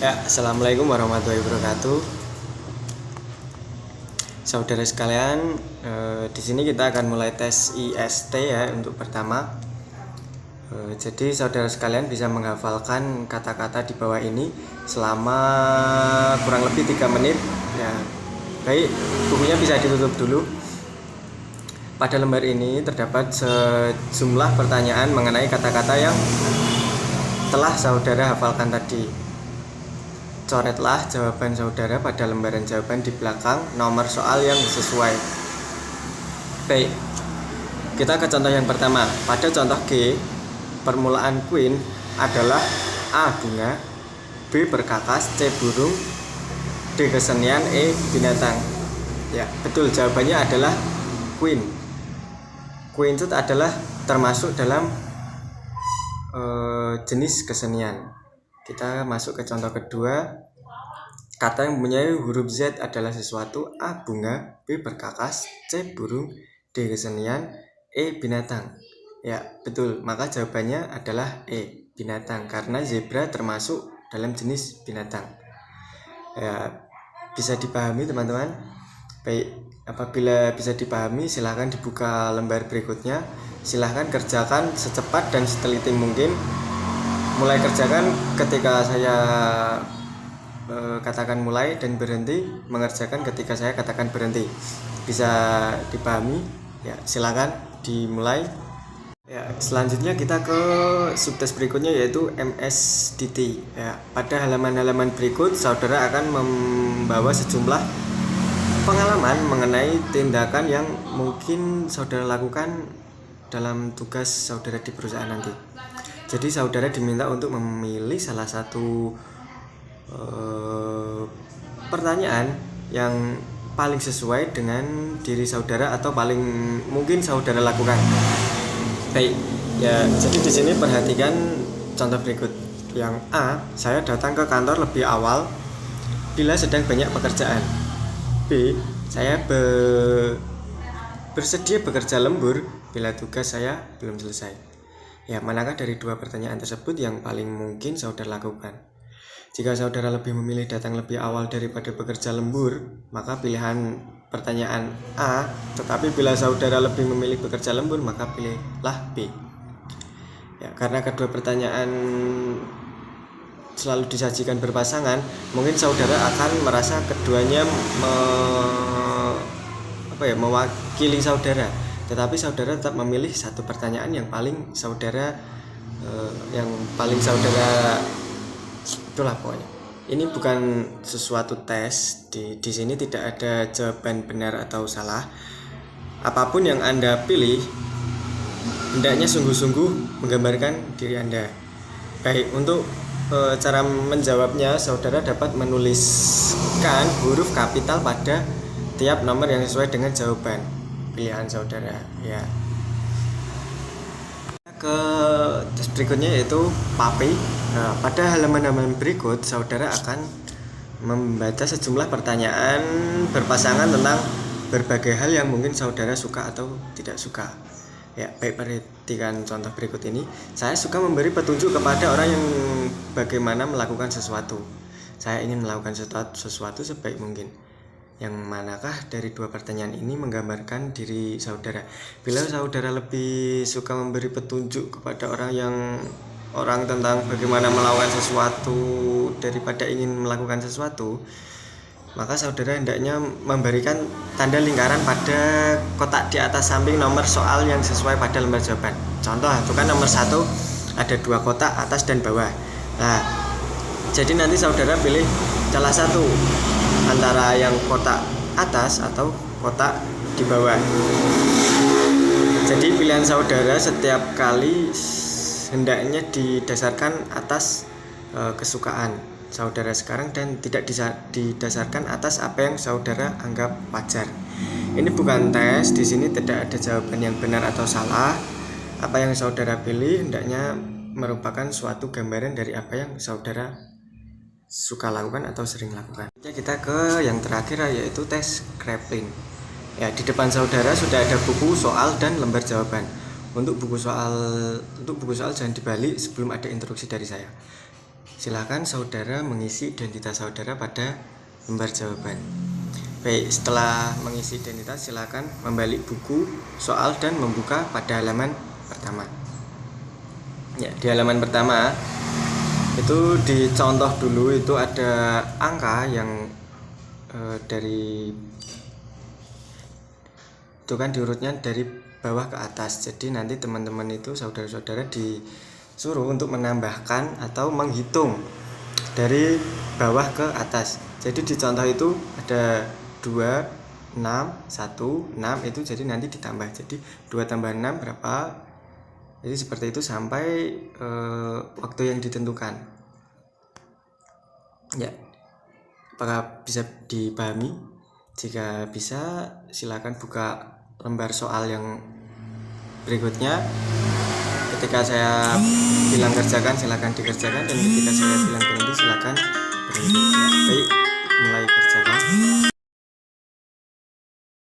Ya, assalamualaikum warahmatullahi wabarakatuh. Saudara sekalian, di sini kita akan mulai tes IST ya untuk pertama. Jadi saudara sekalian bisa menghafalkan kata-kata di bawah ini selama kurang lebih 3 menit. Ya, baik, bukunya bisa ditutup dulu. Pada lembar ini terdapat sejumlah pertanyaan mengenai kata-kata yang telah saudara hafalkan tadi. Coretlah jawaban saudara pada lembaran jawaban di belakang nomor soal yang sesuai. Baik, kita ke contoh yang pertama. Pada contoh G, permulaan queen adalah A. bunga, B. berkakas, C. burung, D. kesenian, E. binatang. Ya, betul, jawabannya adalah queen. Queen itu adalah termasuk dalam jenis kesenian. Kita masuk ke contoh kedua. Kata yang mempunyai huruf Z adalah sesuatu: A. bunga, B. berkakas, C. burung, D. kesenian, E. binatang. Ya, betul, maka jawabannya adalah E. binatang, karena zebra termasuk dalam jenis binatang. Ya, bisa dipahami teman-teman? Baik, apabila bisa dipahami, silahkan dibuka lembar berikutnya. Silahkan kerjakan secepat dan seteliti mungkin. Mulai kerjakan ketika saya katakan mulai, dan berhenti mengerjakan ketika saya katakan berhenti. Bisa dipahami? Ya, silakan dimulai. Ya, selanjutnya kita ke subtes berikutnya, yaitu MSDT. Ya, pada halaman-halaman berikut saudara akan membawa sejumlah pengalaman mengenai tindakan yang mungkin saudara lakukan dalam tugas saudara di perusahaan nanti. Jadi saudara diminta untuk memilih salah satu pertanyaan yang paling sesuai dengan diri saudara atau paling mungkin saudara lakukan. Baik, ya, jadi di sini perhatikan contoh berikut. Yang A, saya datang ke kantor lebih awal bila sedang banyak pekerjaan. B, saya bersedia bekerja lembur bila tugas saya belum selesai. Ya, manakah dari dua pertanyaan tersebut yang paling mungkin saudara lakukan? Jika saudara lebih memilih datang lebih awal daripada bekerja lembur, maka pilihan pertanyaan A. Tetapi bila saudara lebih memilih bekerja lembur, maka pilihlah B. Ya, karena kedua pertanyaan selalu disajikan berpasangan, mungkin saudara akan merasa keduanya mewakili saudara. Tetapi saudara tetap memilih satu pertanyaan yang paling saudara itulah pokoknya. Ini bukan sesuatu tes. Di sini tidak ada jawaban benar atau salah. Apapun yang Anda pilih, hendaknya sungguh-sungguh menggambarkan diri Anda. Baik, untuk cara menjawabnya, saudara dapat menuliskan huruf kapital pada tiap nomor yang sesuai dengan jawaban pilihan saudara. Ya. Ke tes berikutnya, yaitu PAPI. Nah, pada halaman-halaman berikut saudara akan membaca sejumlah pertanyaan berpasangan tentang berbagai hal yang mungkin saudara suka atau tidak suka. Ya, baik, perhatikan contoh berikut ini. Saya suka memberi petunjuk kepada orang yang bagaimana melakukan sesuatu. Saya ingin melakukan sesuatu sebaik mungkin. Yang manakah dari dua pertanyaan ini menggambarkan diri saudara? Bila saudara lebih suka memberi petunjuk kepada orang tentang bagaimana melakukan sesuatu daripada ingin melakukan sesuatu, maka saudara hendaknya memberikan tanda lingkaran pada kotak di atas samping nomor soal yang sesuai pada lembar jawaban. Contoh, itu kan nomor 1 ada 2 kotak, atas dan bawah. Nah, jadi nanti saudara pilih salah satu antara yang kotak atas atau kotak di bawah. Jadi pilihan saudara setiap kali hendaknya didasarkan atas kesukaan saudara sekarang dan tidak didasarkan atas apa yang saudara anggap wajar. Ini bukan tes, di sini tidak ada jawaban yang benar atau salah. Apa yang saudara pilih hendaknya merupakan suatu gambaran dari apa yang saudara suka lakukan atau sering lakukan. Kita ke yang terakhir, yaitu tes Kraepelin. Ya, di depan saudara sudah ada buku soal dan lembar jawaban. Untuk buku soal jangan dibalik sebelum ada instruksi dari saya. silakan saudara mengisi identitas saudara pada lembar jawaban. Baik, setelah mengisi identitas silakan membalik buku soal dan membuka pada halaman pertama. Ya, di halaman pertama itu dicontoh dulu, itu ada angka yang dari itu kan diurutnya dari bawah ke atas. Jadi nanti teman-teman itu saudara-saudara disuruh untuk menambahkan atau menghitung dari bawah ke atas. Jadi di contoh itu ada 2, 6, 1, 6, itu jadi nanti ditambah. Jadi 2 tambah 6 berapa? Jadi seperti itu sampai waktu yang ditentukan. Ya, apakah bisa dipahami? Jika bisa, silakan buka lembar soal yang berikutnya. Ketika saya bilang kerjakan, silakan dikerjakan, dan ketika saya bilang berhenti, silakan berhenti.